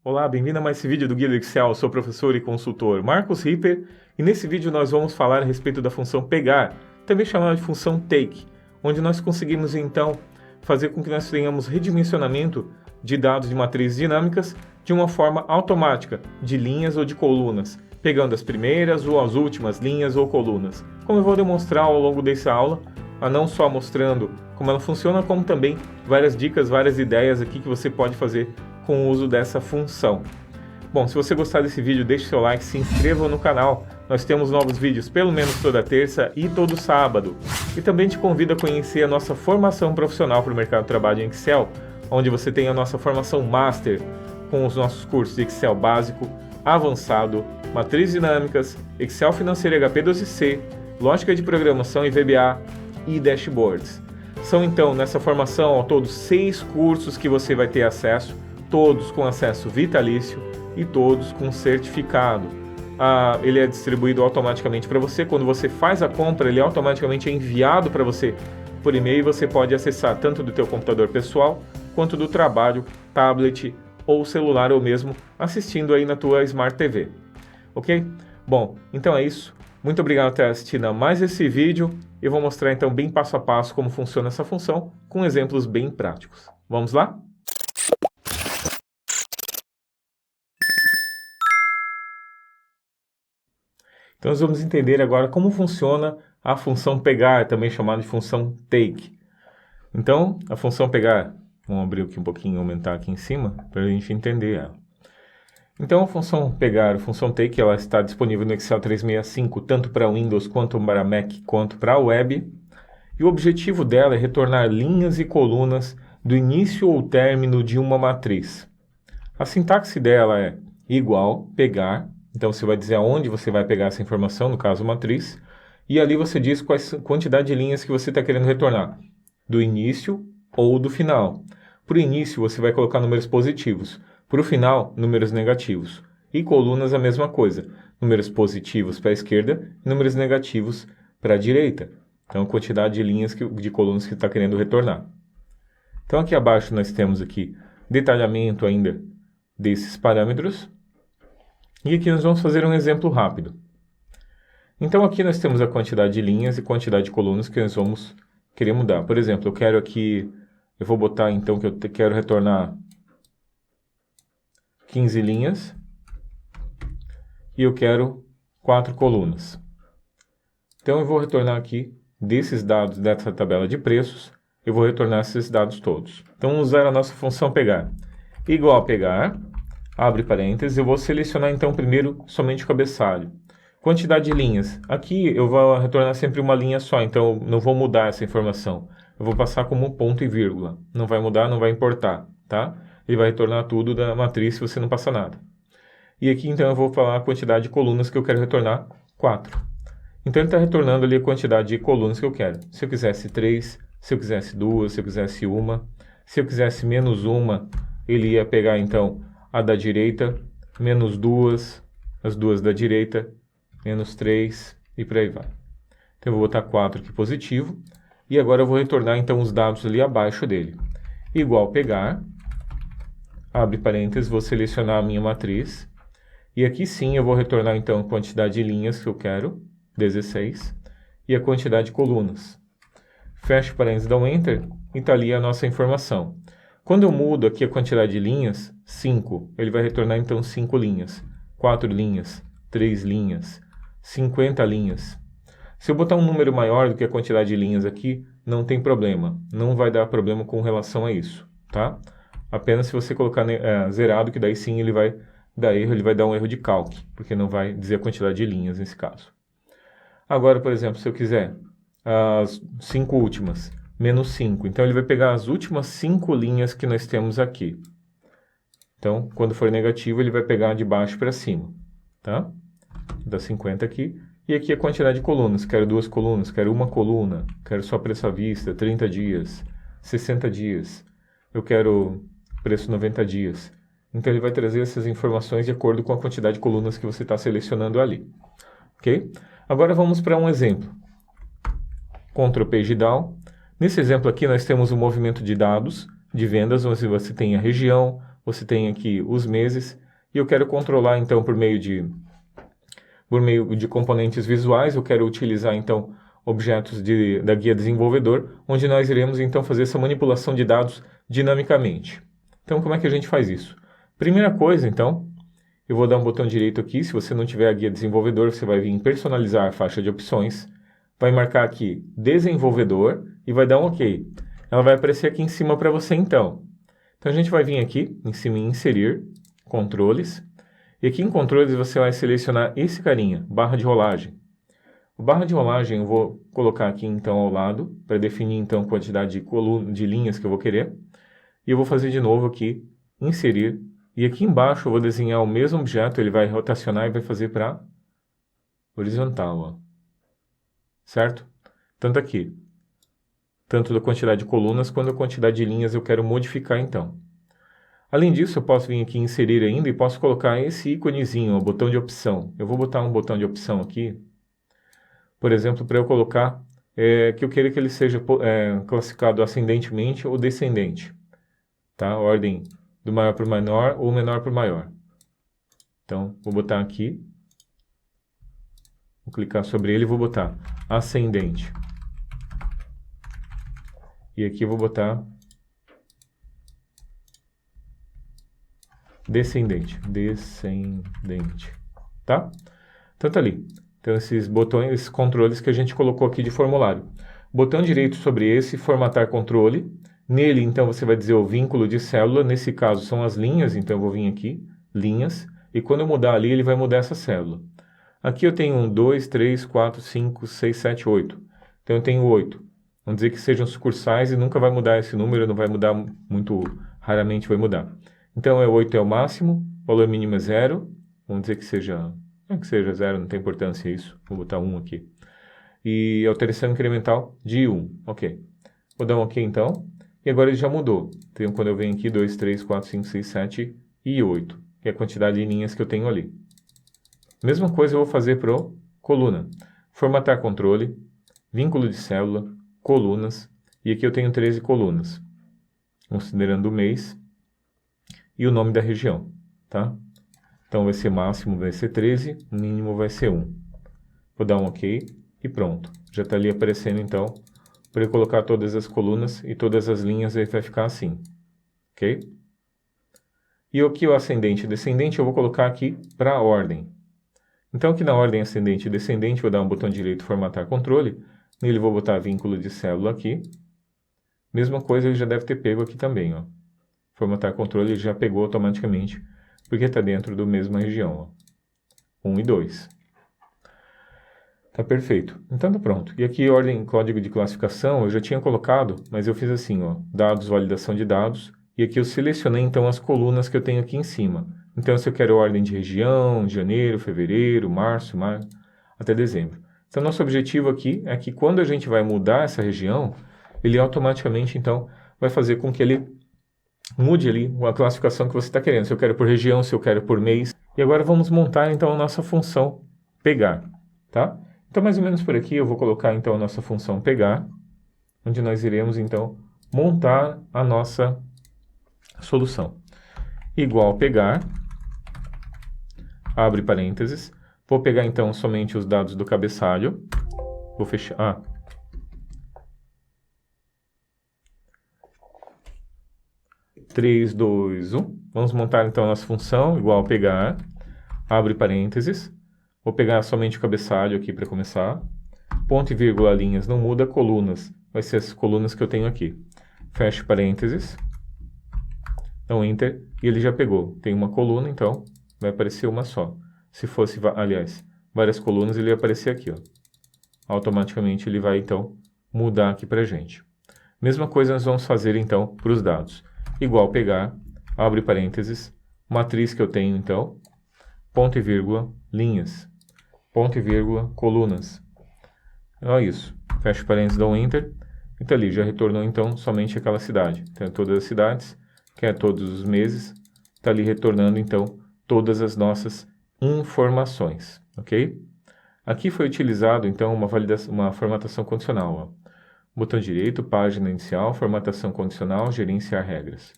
Olá, bem-vindo a mais esse vídeo do Guia do Excel. Eu sou o professor e consultor Marcos Ripper e nesse vídeo nós vamos falar a respeito da função pegar, também chamada de função take, onde nós conseguimos então fazer com que nós tenhamos redimensionamento de dados de matrizes dinâmicas de uma forma automática, de linhas ou de colunas, pegando as primeiras ou as últimas linhas ou colunas. Como eu vou demonstrar ao longo dessa aula, não só mostrando como ela funciona, como também várias dicas, várias ideias aqui que você pode fazer com o uso dessa função. Bom, se você gostar desse vídeo, deixe seu like, se inscreva no canal. Nós temos novos vídeos pelo menos toda terça e todo sábado. E também te convido a conhecer a nossa formação profissional para o mercado de trabalho em Excel, onde você tem a nossa formação Master com os nossos cursos de Excel básico, avançado, matrizes dinâmicas, Excel financeiro HP12C, lógica de programação e VBA e dashboards. São então nessa formação ao todo 6 cursos que você vai ter acesso, todos com acesso vitalício e todos com certificado. Ele é distribuído automaticamente para você. Quando você faz a compra, ele automaticamente é enviado para você por e-mail e você pode acessar tanto do teu computador pessoal quanto do trabalho, tablet ou celular ou mesmo assistindo aí na tua Smart TV. Ok? Bom, então é isso. Muito obrigado por ter assistido a mais esse vídeo. Eu vou mostrar então bem passo a passo como funciona essa função com exemplos bem práticos. Vamos lá? Então nós vamos entender agora como funciona a função pegar, também chamada de função take. Então, a função pegar, vamos abrir aqui um pouquinho, aumentar aqui em cima, para a gente entender ela. Então, a função pegar, a função take, ela está disponível no Excel 365, tanto para Windows, quanto para Mac, quanto para web. E o objetivo dela é retornar linhas e colunas do início ou término de uma matriz. A sintaxe dela é igual, pegar. Então, você vai dizer aonde você vai pegar essa informação, no caso, matriz. E ali você diz a quantidade de linhas que você está querendo retornar. Do início ou do final. Para o início, você vai colocar números positivos. Para o final, números negativos. E colunas, a mesma coisa. Números positivos para a esquerda e números negativos para a direita. Então, a quantidade de linhas, de colunas que está querendo retornar. Então, aqui abaixo nós temos aqui detalhamento ainda desses parâmetros. E aqui nós vamos fazer um exemplo rápido. Então aqui nós temos a quantidade de linhas e quantidade de colunas que nós vamos querer mudar. Por exemplo, eu vou botar então que eu quero retornar 15 linhas e eu quero 4 colunas. Então eu vou retornar aqui desses dados dessa tabela de preços, eu vou retornar esses dados todos. Então vamos usar a nossa função pegar. Igual a pegar, abre parênteses, eu vou selecionar então primeiro somente o cabeçalho. Quantidade de linhas. Aqui eu vou retornar sempre uma linha só, então não vou mudar essa informação. Eu vou passar como ponto e vírgula. Não vai mudar, não vai importar, tá? Ele vai retornar tudo da matriz se você não passar nada. E aqui então eu vou falar a quantidade de colunas que eu quero retornar, 4. Então ele está retornando ali a quantidade de colunas que eu quero. Se eu quisesse 3, se eu quisesse 2, se eu quisesse 1, se eu quisesse menos 1, ele ia pegar então a da direita, menos 2, as duas da direita, menos 3 e por aí vai. Então eu vou botar 4 aqui positivo. E agora eu vou retornar então os dados ali abaixo dele. Igual pegar, abre parênteses, vou selecionar a minha matriz. E aqui sim eu vou retornar então a quantidade de linhas que eu quero, 16, e a quantidade de colunas. Fecho parênteses, dá um Enter e está ali a nossa informação. Quando eu mudo aqui a quantidade de linhas, 5, ele vai retornar então 5 linhas, 4 linhas, 3 linhas, 50 linhas. Se eu botar um número maior do que a quantidade de linhas aqui, não tem problema. Não vai dar problema com relação a isso, tá? Apenas se você colocar zerado, que daí sim ele vai dar erro, ele vai dar um erro de calque, porque não vai dizer a quantidade de linhas nesse caso. Agora, por exemplo, se eu quiser as 5 últimas, menos 5. Então ele vai pegar as últimas 5 linhas que nós temos aqui. Então, quando for negativo, ele vai pegar de baixo para cima, tá? Dá 50 aqui. E aqui a quantidade de colunas. Quero 2 colunas, quero 1 coluna, quero só preço à vista, 30 dias, 60 dias. Eu quero preço 90 dias. Então ele vai trazer essas informações de acordo com a quantidade de colunas que você está selecionando ali. Ok? Agora vamos para um exemplo. Ctrl Page Down. Nesse exemplo aqui nós temos um movimento de dados de vendas, onde você tem a região, você tem aqui os meses, e eu quero controlar então por meio de componentes visuais, eu quero utilizar então objetos da guia desenvolvedor, onde nós iremos então fazer essa manipulação de dados dinamicamente. Então como é que a gente faz isso? Primeira coisa então, eu vou dar um botão direito aqui, se você não tiver a guia desenvolvedor, você vai vir em personalizar a faixa de opções, vai marcar aqui desenvolvedor e vai dar um OK. Ela vai aparecer aqui em cima para você então. Então a gente vai vir aqui em cima em inserir, controles, e aqui em controles você vai selecionar esse carinha, barra de rolagem. O barra de rolagem eu vou colocar aqui então ao lado, para definir então a quantidade de linhas que eu vou querer. E eu vou fazer de novo aqui, inserir, e aqui embaixo eu vou desenhar o mesmo objeto, ele vai rotacionar e vai fazer para horizontal, ó. Certo? Tanto aqui, tanto da quantidade de colunas quanto da quantidade de linhas eu quero modificar então. Além disso, eu posso vir aqui em inserir ainda e posso colocar esse íconezinho, o botão de opção. Eu vou botar um botão de opção aqui, por exemplo, para eu colocar que eu queira que ele seja classificado ascendentemente ou descendente. Tá? Ordem do maior para o menor ou menor para o maior. Então, vou botar aqui, vou clicar sobre ele e vou botar ascendente. E aqui eu vou botar descendente, tá? Então tá ali. Então esses botões, esses controles que a gente colocou aqui de formulário. Botão direito sobre esse, formatar controle. Nele, então, você vai dizer o vínculo de célula. Nesse caso, são as linhas. Então, eu vou vir aqui, linhas. E quando eu mudar ali, ele vai mudar essa célula. Aqui eu tenho 1, 2, 3, 4, 5, 6, 7, 8. Então, eu tenho 8. Vamos dizer que sejam sucursais e nunca vai mudar esse número, não vai mudar muito, raramente vai mudar. Então, 8 é o máximo, o valor mínimo é 0. Vamos dizer que seja 0, não tem importância isso. Vou botar 1 aqui. E alteração incremental de 1. Ok. Vou dar um OK então. E agora ele já mudou. Então, quando eu venho aqui, 2, 3, 4, 5, 6, 7 e 8. Que é a quantidade de linhas que eu tenho ali. Mesma coisa eu vou fazer para coluna. Formatar controle, vínculo de célula, colunas. E aqui eu tenho 13 colunas. Considerando o mês e o nome da região. Tá? Então vai ser máximo, vai ser 13, mínimo vai ser 1. Vou dar um OK e pronto. Já está ali aparecendo então, para eu colocar todas as colunas e todas as linhas, aí vai ficar assim. Ok? E aqui o ascendente e descendente eu vou colocar aqui para a ordem. Então aqui na ordem ascendente e descendente, vou dar um botão direito formatar controle. Nele vou botar vínculo de célula aqui. Mesma coisa ele já deve ter pego aqui também, ó. Formatar controle ele já pegou automaticamente, porque está dentro da mesma região, ó. 1 e 2. Tá perfeito. Então tá pronto. E aqui ordem código de classificação eu já tinha colocado, mas eu fiz assim, ó, dados, validação de dados, e aqui eu selecionei então as colunas que eu tenho aqui em cima. Então se eu quero ordem de região, janeiro, fevereiro, março, maio, até dezembro. Então nosso objetivo aqui é que quando a gente vai mudar essa região, ele automaticamente então vai fazer com que ele mude ali a classificação que você está querendo. Se eu quero por região, se eu quero por mês. E agora vamos montar então a nossa função pegar, tá? Então, mais ou menos por aqui, eu vou colocar então a nossa função pegar, onde nós iremos então montar a nossa solução. Igual pegar, abre parênteses, vou pegar então somente os dados do cabeçalho, vou fechar, 3, 2, 1, vamos montar então a nossa função, igual pegar, abre parênteses, vou pegar somente o cabeçalho aqui para começar. Ponto e vírgula, linhas não muda, colunas. Vai ser as colunas que eu tenho aqui. Fecho parênteses. Então, Enter. E ele já pegou. Tem uma coluna, então vai aparecer uma só. Se fosse, aliás, várias colunas, ele ia aparecer aqui, ó. Automaticamente ele vai, então, mudar aqui para a gente. Mesma coisa nós vamos fazer, então, para os dados. Igual pegar, abre parênteses, matriz que eu tenho, então, ponto e vírgula, linhas. Ponto e vírgula, colunas. Olha isso. Fecho parênteses, dou um Enter. E tá ali, já retornou então somente aquela cidade. Então, todas as cidades, que é todos os meses, está ali retornando então todas as nossas informações. Ok? Aqui foi utilizado então uma formatação condicional. Ó. Botão direito, página inicial, formatação condicional, gerenciar regras.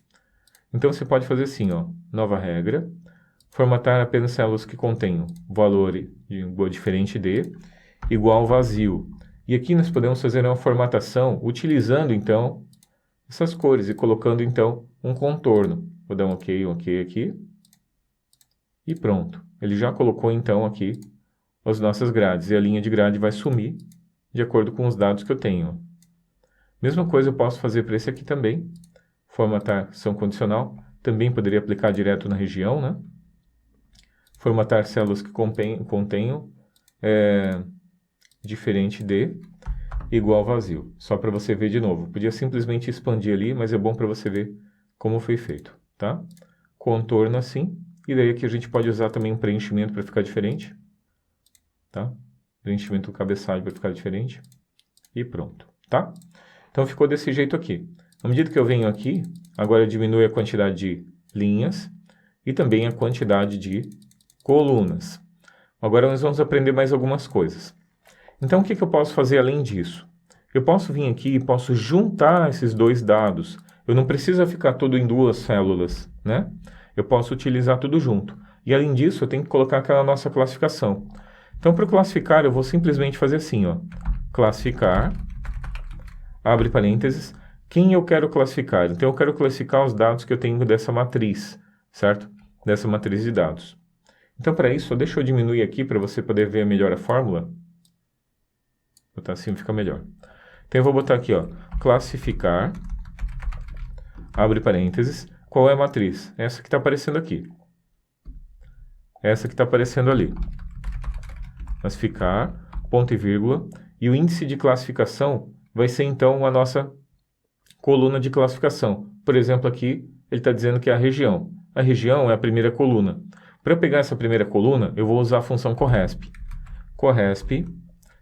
Então, você pode fazer assim, ó, nova regra, formatar apenas células que contenham valor diferente de, igual vazio. E aqui nós podemos fazer uma formatação utilizando, então, essas cores e colocando, então, um contorno. Vou dar um OK aqui. E pronto. Ele já colocou, então, aqui as nossas grades. E a linha de grade vai sumir de acordo com os dados que eu tenho. Mesma coisa eu posso fazer para esse aqui também. Formatar ação condicional. Também poderia aplicar direto na região, né? Formatar células que contenham diferente de, igual vazio. Só para você ver de novo. Podia simplesmente expandir ali, mas é bom para você ver como foi feito, tá? Contorno assim. E daí aqui a gente pode usar também um preenchimento para ficar diferente. Tá? Preenchimento do cabeçalho para ficar diferente. E pronto, tá? Então ficou desse jeito aqui. À medida que eu venho aqui, agora diminui a quantidade de linhas e também a quantidade de colunas. Agora nós vamos aprender mais algumas coisas. Então o que eu posso fazer além disso? Eu posso vir aqui e posso juntar esses dois dados. Eu não preciso ficar tudo em duas células, né? Eu posso utilizar tudo junto. E além disso, eu tenho que colocar aquela nossa classificação. Então, para classificar, eu vou simplesmente fazer assim, ó. Classificar, abre parênteses, quem eu quero classificar? Então, eu quero classificar os dados que eu tenho dessa matriz, certo? Dessa matriz de dados. Então, para isso, deixa eu diminuir aqui para você poder ver melhor a fórmula. Vou botar assim, fica melhor. Então, eu vou botar aqui, ó, classificar, abre parênteses, qual é a matriz? Essa que está aparecendo aqui. Essa que está aparecendo ali. Classificar, ponto e vírgula, e o índice de classificação vai ser, então, a nossa coluna de classificação. Por exemplo, aqui, ele está dizendo que é a região. A região é a primeira coluna. Para eu pegar essa primeira coluna, eu vou usar a função corresp. Corresp,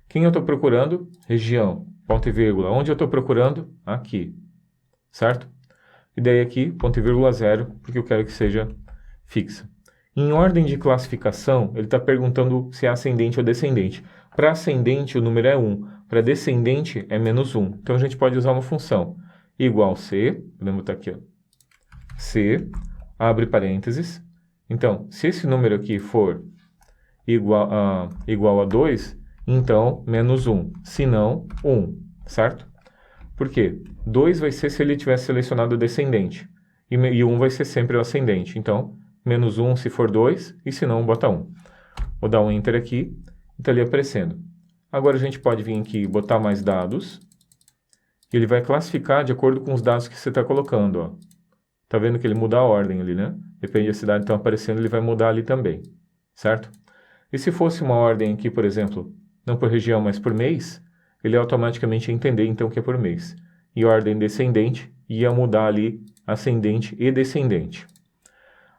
quem eu estou procurando? Região, ponto e vírgula. Onde eu estou procurando? Aqui, certo? E daí aqui, ponto e vírgula 0, porque eu quero que seja fixa. Em ordem de classificação, ele está perguntando se é ascendente ou descendente. Para ascendente, o número é 1. Para descendente, é menos 1. Então, a gente pode usar uma função igual C, podemos botar aqui, ó, C, abre parênteses. Então, se esse número aqui for igual a 2, então, menos 1. Se não, 1, certo? Por quê? 2 vai ser se ele tivesse selecionado o descendente. E 1 vai ser sempre o ascendente. Então, menos 1 se for 2, e se não, bota 1. Vou dar um Enter aqui, e está ali aparecendo. Agora a gente pode vir aqui e botar mais dados. E ele vai classificar de acordo com os dados que você está colocando, ó. Tá vendo que ele muda a ordem ali, né? Depende da cidade que estão aparecendo, ele vai mudar ali também, certo? E se fosse uma ordem aqui, por exemplo, não por região, mas por mês, ele automaticamente ia entender, então, que é por mês. E ordem descendente ia mudar ali ascendente e descendente.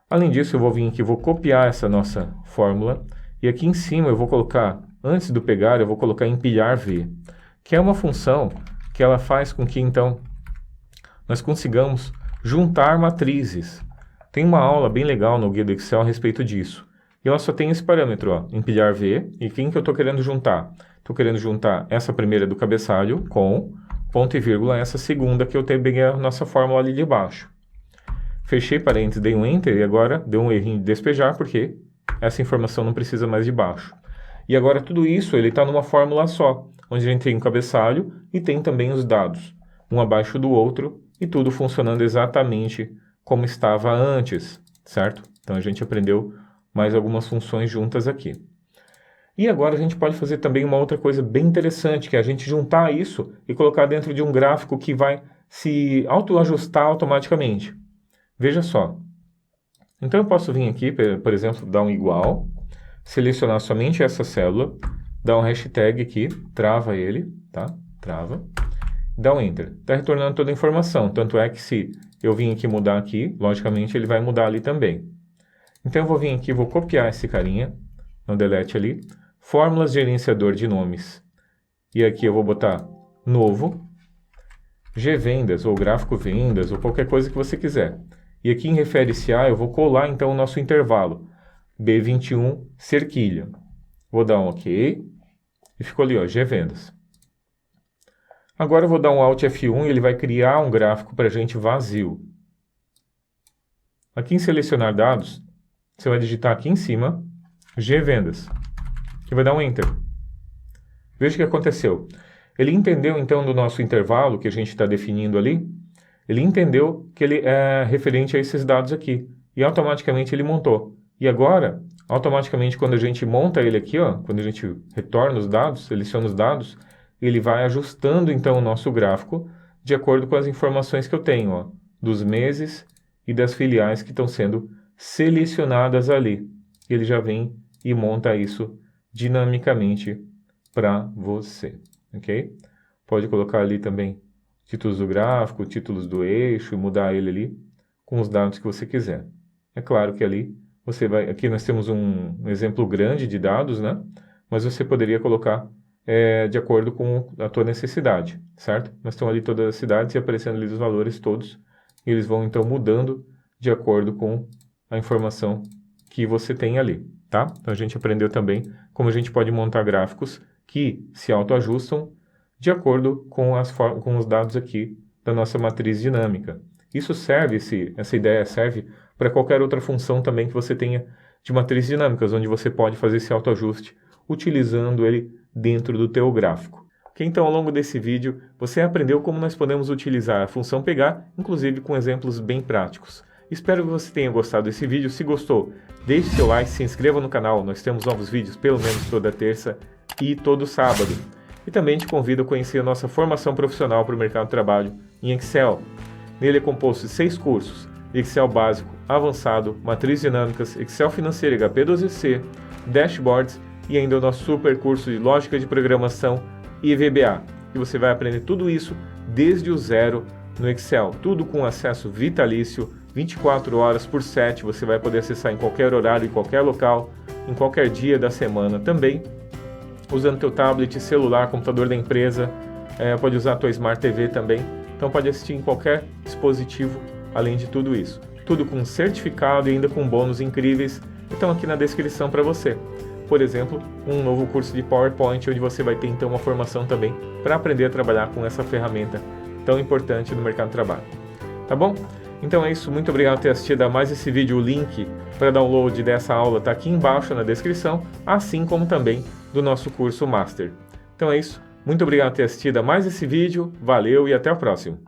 Além disso, eu vou vir aqui, vou copiar essa nossa fórmula. E aqui em cima eu vou colocar, antes do pegar, eu vou colocar empilhar V, que é uma função que ela faz com que, então, nós consigamos juntar matrizes. Tem uma aula bem legal no Guia do Excel a respeito disso. E ela só tem esse parâmetro, ó, empilhar V. E quem que eu estou querendo juntar? Estou querendo juntar essa primeira do cabeçalho com ponto e vírgula essa segunda que eu peguei a nossa fórmula ali de baixo. Fechei parênteses, dei um Enter e agora deu um errinho de despejar porque essa informação não precisa mais de baixo. E agora tudo isso ele está numa fórmula só, onde a gente tem um cabeçalho e tem também os dados, um abaixo do outro e tudo funcionando exatamente como estava antes, certo? Então a gente aprendeu mais algumas funções juntas aqui. E agora a gente pode fazer também uma outra coisa bem interessante, que é a gente juntar isso e colocar dentro de um gráfico que vai se autoajustar automaticamente. Veja só. Então eu posso vir aqui, por exemplo, dar um igual, selecionar somente essa célula, dar um hashtag aqui, trava ele, tá? Trava. Dá um Enter. Está retornando toda a informação. Tanto é que se eu vim aqui mudar aqui, logicamente ele vai mudar ali também. Então eu vou vir aqui, vou copiar esse carinha, no delete ali, fórmulas gerenciador de nomes. E aqui eu vou botar novo, gvendas, ou gráfico vendas, ou qualquer coisa que você quiser. E aqui em refere-se a, eu vou colar então o nosso intervalo, B21 cerquilha. Vou dar um OK, e ficou ali, ó, gvendas. Agora eu vou dar um Alt F1 e ele vai criar um gráfico para a gente vazio. Aqui em selecionar dados, você vai digitar aqui em cima, G vendas, e vai dar um Enter. Veja o que aconteceu. Ele entendeu então do nosso intervalo que a gente está definindo ali, ele entendeu que ele é referente a esses dados aqui, e automaticamente ele montou. E agora, automaticamente quando a gente monta ele aqui, ó, quando a gente retorna os dados, seleciona os dados, ele vai ajustando então o nosso gráfico de acordo com as informações que eu tenho, ó, dos meses e das filiais que estão sendo selecionadas ali. Ele já vem e monta isso dinamicamente para você, ok? Pode colocar ali também títulos do gráfico, títulos do eixo, mudar ele ali com os dados que você quiser. É claro que ali você vai... Aqui nós temos um exemplo grande de dados, né? Mas você poderia colocar de acordo com a tua necessidade, certo? Mas estão ali todas as cidades e aparecendo ali os valores todos. E eles vão então mudando de acordo com a informação que você tem ali, tá? Então a gente aprendeu também como a gente pode montar gráficos que se autoajustam de acordo com os dados aqui da nossa matriz dinâmica. Isso serve, essa ideia serve para qualquer outra função também que você tenha de matrizes dinâmicas, onde você pode fazer esse autoajuste utilizando ele dentro do teu gráfico. Okay, então, ao longo desse vídeo, você aprendeu como nós podemos utilizar a função pegar, inclusive com exemplos bem práticos. Espero que você tenha gostado desse vídeo. Se gostou, deixe seu like, se inscreva no canal. Nós temos novos vídeos pelo menos toda terça e todo sábado. E também te convido a conhecer a nossa formação profissional para o mercado de trabalho em Excel. Nele é composto de 6 cursos: Excel básico, avançado, matrizes dinâmicas, Excel financeiro, HP12C, dashboards e ainda o nosso super curso de lógica de programação e VBA. E você vai aprender tudo isso desde o zero no Excel. Tudo com acesso vitalício, 24 horas por 7. Você vai poder acessar em qualquer horário, em qualquer local, em qualquer dia da semana também. Usando teu tablet, celular, computador da empresa, pode usar a tua Smart TV também. Então pode assistir em qualquer dispositivo, além de tudo isso. Tudo com certificado e ainda com bônus incríveis. Então aqui na descrição para você. Por exemplo, um novo curso de PowerPoint, onde você vai ter então uma formação também para aprender a trabalhar com essa ferramenta tão importante no mercado de trabalho. Tá bom? Então é isso, muito obrigado por ter assistido a mais esse vídeo. O link para download dessa aula está aqui embaixo na descrição, assim como também do nosso curso Master. Então é isso, muito obrigado por ter assistido a mais esse vídeo, valeu e até o próximo.